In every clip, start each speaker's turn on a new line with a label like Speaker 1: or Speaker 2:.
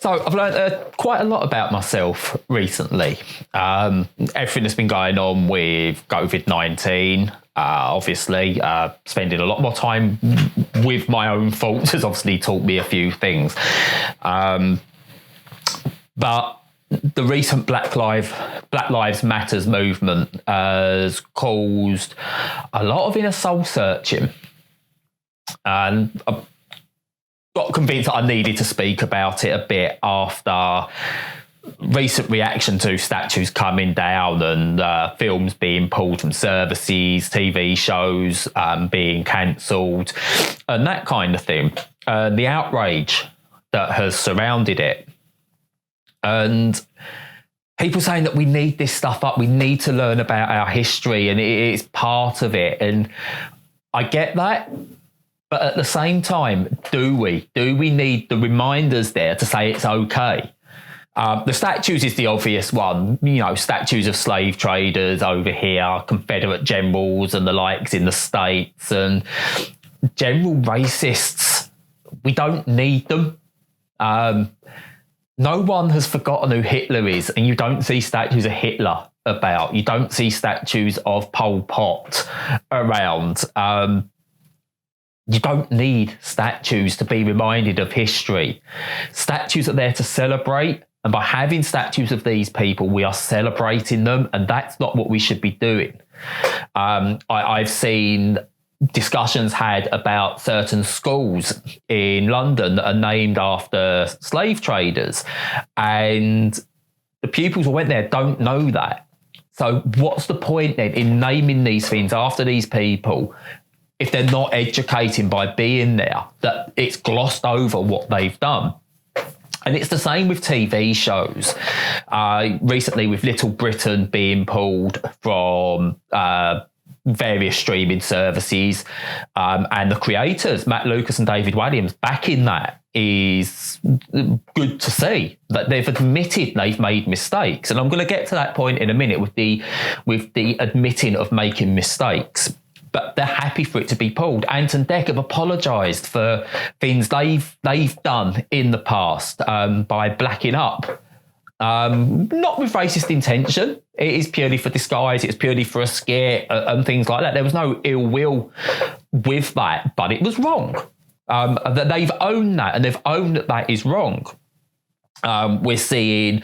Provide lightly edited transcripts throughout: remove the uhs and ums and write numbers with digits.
Speaker 1: So I've learned quite a lot about myself recently. Everything that's been going on with COVID-19, obviously, spending a lot more time with my own thoughts has obviously taught me a few things. But the recent Black Lives Matters movement has caused a lot of inner soul searching. And I got convinced that I needed to speak about it a bit after recent reaction to statues coming down and films being pulled from services, TV shows being cancelled, and that kind of thing. The outrage that has surrounded it. And people saying that we need this stuff up, we need to learn about our history, and it's part of it. And I get that. But at the same time, do we need the reminders there to say it's okay? The statues is the obvious one, statues of slave traders over here, Confederate generals and the likes in the States, and general racists. We don't need them. No one has forgotten who Hitler is, and you don't see statues of Hitler about. You don't see statues of Pol Pot around. You don't need statues to be reminded of history. Statues are there to celebrate, and by having statues of these people, we are celebrating them, and that's not what we should be doing. I've seen discussions had about certain schools in London that are named after slave traders, and the pupils who went there don't know that. So what's the point then in naming these things after these people if they're not educating by being there, that it's glossed over what they've done? And it's the same with TV shows. Recently, with Little Britain being pulled from various streaming services, and the creators, Matt Lucas and David Walliams, backing that is good to see, that they've admitted they've made mistakes. And I'm going to get to that point in a minute with the admitting of making mistakes. But they're happy for it to be pulled. Ant and Dec have apologised for things they've done in the past by blacking up. Not with racist intention. It is purely for disguise. It's purely for a scare and things like that. There was no ill will with that, but it was wrong. That they've owned that, and they've owned that is wrong. We're seeing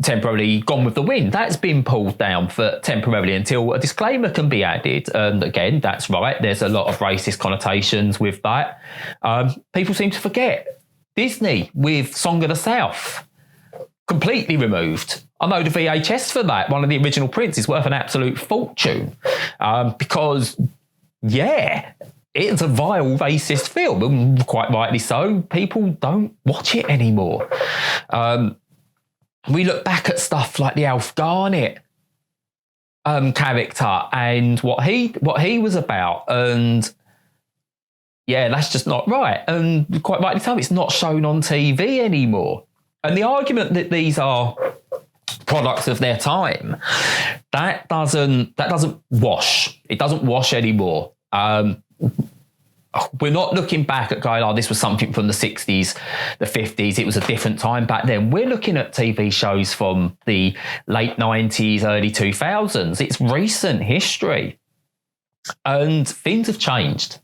Speaker 1: temporarily Gone with the Wind. That's been pulled down for temporarily until a disclaimer can be added. And again, that's right. There's a lot of racist connotations with that. People seem to forget. Disney with Song of the South, completely removed. I know the VHS for that, one of the original prints, is worth an absolute fortune. Because, it's a vile racist film, and quite rightly so. People don't watch it anymore. We look back at stuff like the Alf Garnett character and what he was about, and that's just not right. And quite rightly so, it's not shown on TV anymore. And the argument that these are products of their time, that doesn't wash. It doesn't wash anymore. We're not looking back at going, this was something from the 60s, the 50s. It was a different time back then. We're looking at TV shows from the late 90s, early 2000s. It's recent history. And things have changed.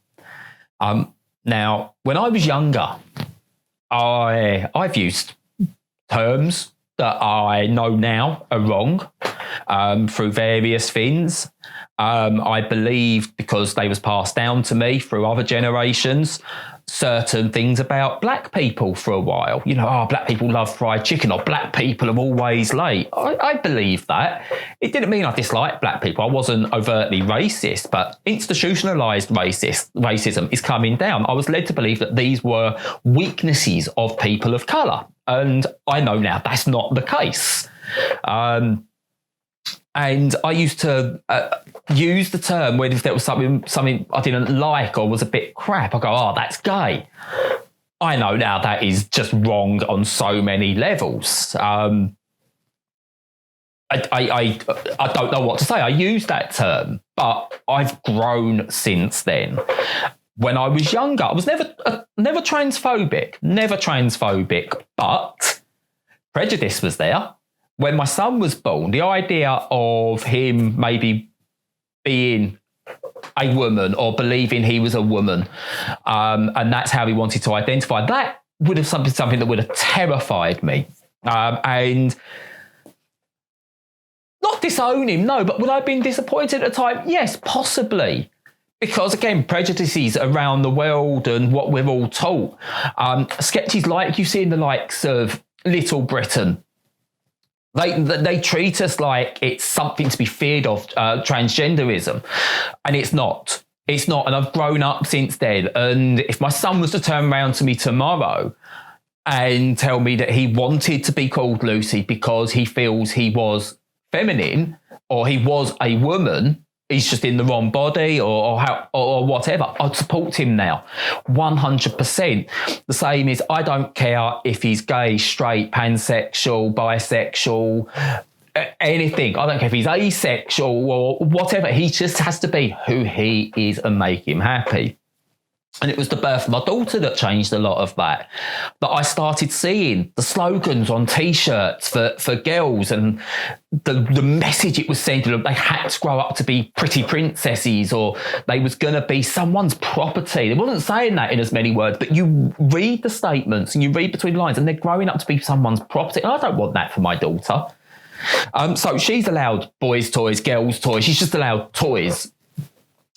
Speaker 1: Now, when I was younger, I've used terms that I know now are wrong through various things. I believe, because they was passed down to me through other generations, certain things about black people for a while. Black people love fried chicken, or black people are always late. I believe that. It didn't mean I disliked black people. I wasn't overtly racist, but institutionalised racism is coming down. I was led to believe that these were weaknesses of people of colour. And I know now that's not the case. And I used to use the term when if there was something I didn't like or was a bit crap, I go, that's gay. I know now that is just wrong on so many levels. I don't know what to say. I use that term, but I've grown since then. When I was younger, I was never transphobic, but prejudice was there. When my son was born, the idea of him maybe being a woman or believing he was a woman, and that's how he wanted to identify, that would have something that would have terrified me. And not disown him, no, but would I have been disappointed at the time? Yes, possibly. Because, again, prejudices around the world and what we're all taught. Sketches like you see in the likes of Little Britain, they treat us like it's something to be feared of, transgenderism. And it's not. It's not. And I've grown up since then. And if my son was to turn around to me tomorrow and tell me that he wanted to be called Lucy because he feels he was feminine or he was a woman, he's just in the wrong body or whatever, I'd support him now 100%. The same is, I don't care if he's gay, straight, pansexual, bisexual, anything. I don't care if he's asexual or whatever. He just has to be who he is and make him happy. And it was the birth of my daughter that changed a lot of that. That I started seeing the slogans on T-shirts for girls and the message it was sending them. They had to grow up to be pretty princesses or they was going to be someone's property. They wasn't saying that in as many words, but you read the statements and you read between the lines and they're growing up to be someone's property. And I don't want that for my daughter. So she's allowed boys' toys, girls' toys. She's just allowed toys.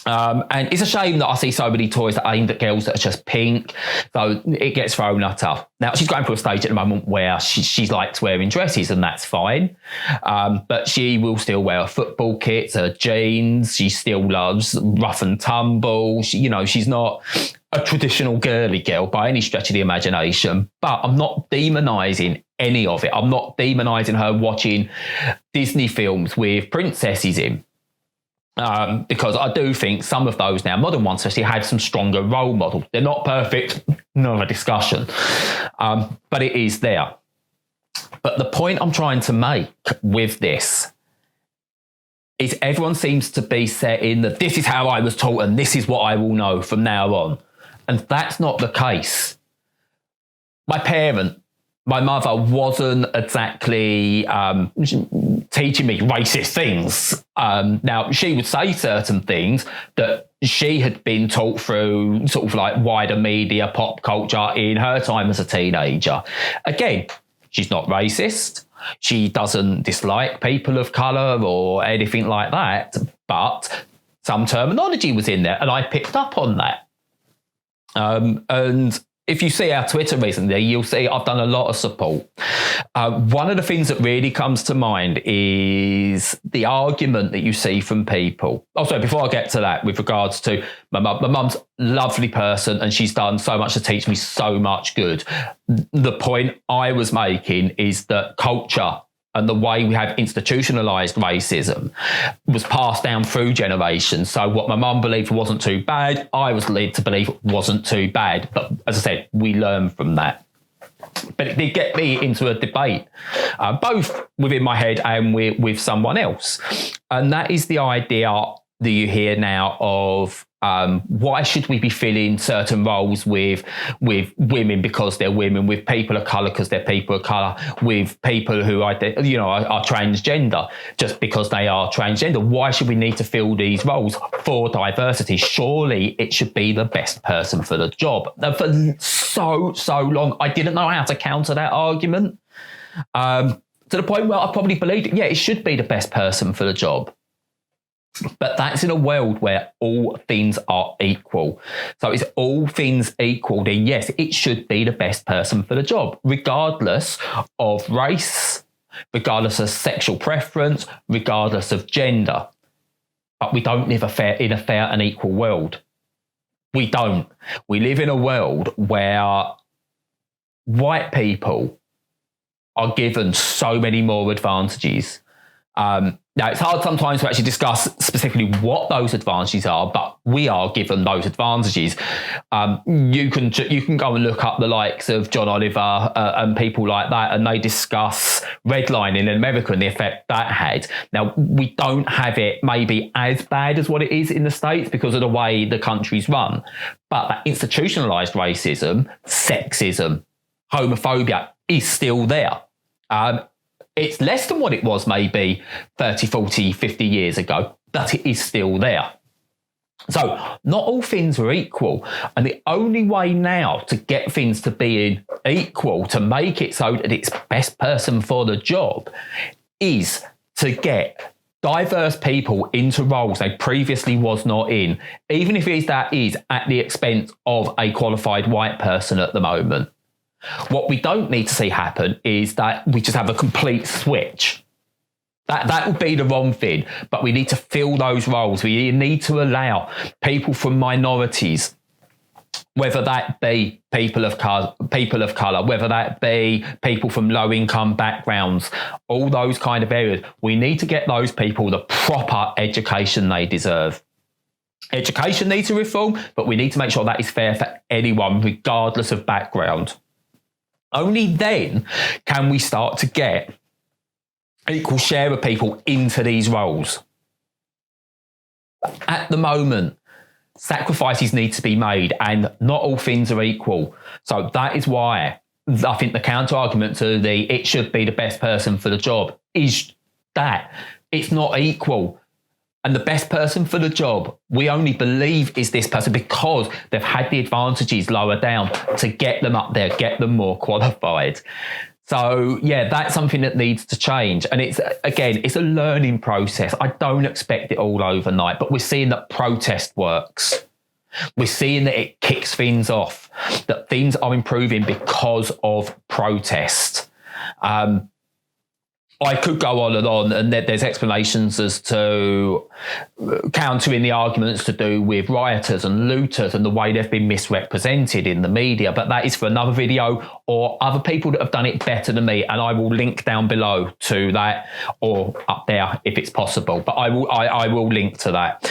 Speaker 1: And it's a shame that I see so many toys that are aimed at girls that are just pink. So it gets thrown at her. Now, she's going through a stage at the moment where she likes wearing dresses and that's fine. But she will still wear football kits, her jeans. She still loves rough and tumble. She's not a traditional girly girl by any stretch of the imagination. But I'm not demonising any of it. I'm not demonising her watching Disney films with princesses in. Because I do think some of those now, modern ones especially, have some stronger role models. They're not perfect, not a discussion, but it is there. But the point I'm trying to make with this is everyone seems to be set in that this is how I was taught and this is what I will know from now on. And that's not the case. My mother wasn't exactly teaching me racist things. Now, she would say certain things that she had been taught through sort of like wider media, pop culture in her time as a teenager. Again, she's not racist. She doesn't dislike people of colour or anything like that. But some terminology was in there and I picked up on that. And if you see our Twitter recently, you'll see I've done a lot of support. One of the things that really comes to mind is the argument that you see from people. Also, before I get to that, with regards to my mum's a lovely person and she's done so much to teach me so much good. The point I was making is that culture and the way we have institutionalised racism was passed down through generations. So what my mum believed wasn't too bad, I was led to believe wasn't too bad. But as I said, we learn from that. But it did get me into a debate, both within my head and with someone else. And that is the idea that you hear now of why should we be filling certain roles with women because they're women, with people of colour because they're people of colour, with people who are transgender just because they are transgender. Why should we need to fill these roles for diversity? Surely it should be the best person for the job. And for so long, I didn't know how to counter that argument to the point where I probably believed it. Yeah, it should be the best person for the job. But that's in a world where all things are equal. So is all things equal, then yes, it should be the best person for the job, regardless of race, regardless of sexual preference, regardless of gender. But we don't live in a fair and equal world. We don't. We live in a world where white people are given so many more advantages. Now, it's hard sometimes to actually discuss specifically what those advantages are, but we are given those advantages. You can go and look up the likes of John Oliver and people like that, and they discuss redlining in America and the effect that had. Now, we don't have it maybe as bad as what it is in the States because of the way the country's run, but that institutionalised racism, sexism, homophobia is still there. It's less than what it was maybe 30, 40, 50 years ago, but it is still there. So not all things are equal. And the only way now to get things to being equal, to make it so that it's best person for the job, is to get diverse people into roles they previously was not in, even if that is at the expense of a qualified white person at the moment. What we don't need to see happen is that we just have a complete switch. That would be the wrong thing, but we need to fill those roles. We need to allow people from minorities, whether that be people of colour, whether that be people from low-income backgrounds, all those kind of areas. We need to get those people the proper education they deserve. Education needs to reform, but we need to make sure that is fair for anyone, regardless of background. Only then can we start to get equal share of people into these roles. At the moment, sacrifices need to be made, and not all things are equal. So that is why I think the counter argument to the it should be the best person for the job is that it's not equal. And the best person for the job, we only believe is this person because they've had the advantages lower down to get them up there, get them more qualified. So, yeah, that's something that needs to change. And it's a learning process. I don't expect it all overnight, but we're seeing that protest works. We're seeing that it kicks things off, that things are improving because of protest. I could go on, and there's explanations as to countering the arguments to do with rioters and looters and the way they've been misrepresented in the media. But that is for another video or other people that have done it better than me. And I will link down below to that, or up there if it's possible. But I will link to that.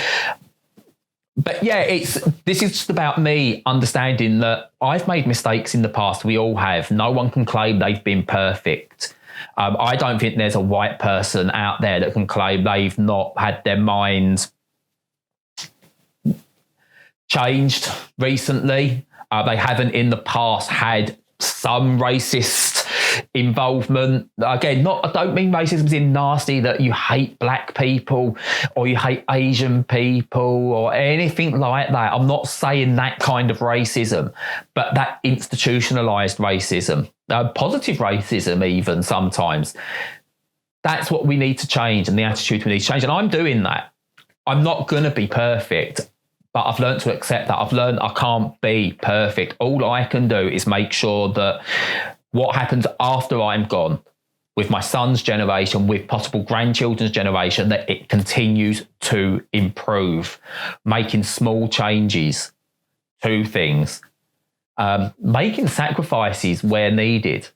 Speaker 1: But yeah, this is just about me understanding that I've made mistakes in the past. We all have. No one can claim they've been perfect. I don't think there's a white person out there that can claim they've not had their minds changed recently. They haven't in the past had some racist involvement. Again, I don't mean racism as in nasty, that you hate black people or you hate Asian people or anything like that. I'm not saying that kind of racism, but that institutionalized racism, positive racism even sometimes. That's what we need to change, and the attitude we need to change. And I'm doing that. I'm not going to be perfect, but I've learned to accept that. I've learned I can't be perfect. All I can do is make sure that what happens after I'm gone, with my son's generation, with possible grandchildren's generation, that it continues to improve, making small changes to things, making sacrifices where needed.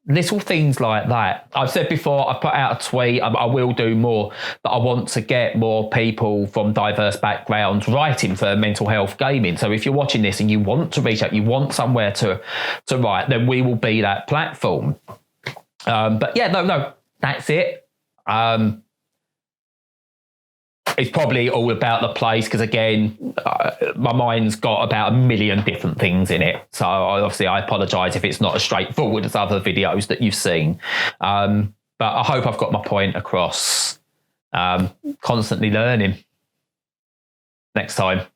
Speaker 1: Little things like that. I've said before, I put out a tweet, I will do more, that I want to get more people from diverse backgrounds writing for mental health gaming. So if you're watching this and you want to reach out, you want somewhere to write, then we will be that platform. But yeah, no, that's it. It's probably all about the place because, again, my mind's got about a million different things in it. So obviously I apologise if it's not as straightforward as other videos that you've seen. But I hope I've got my point across. Constantly learning. Next time.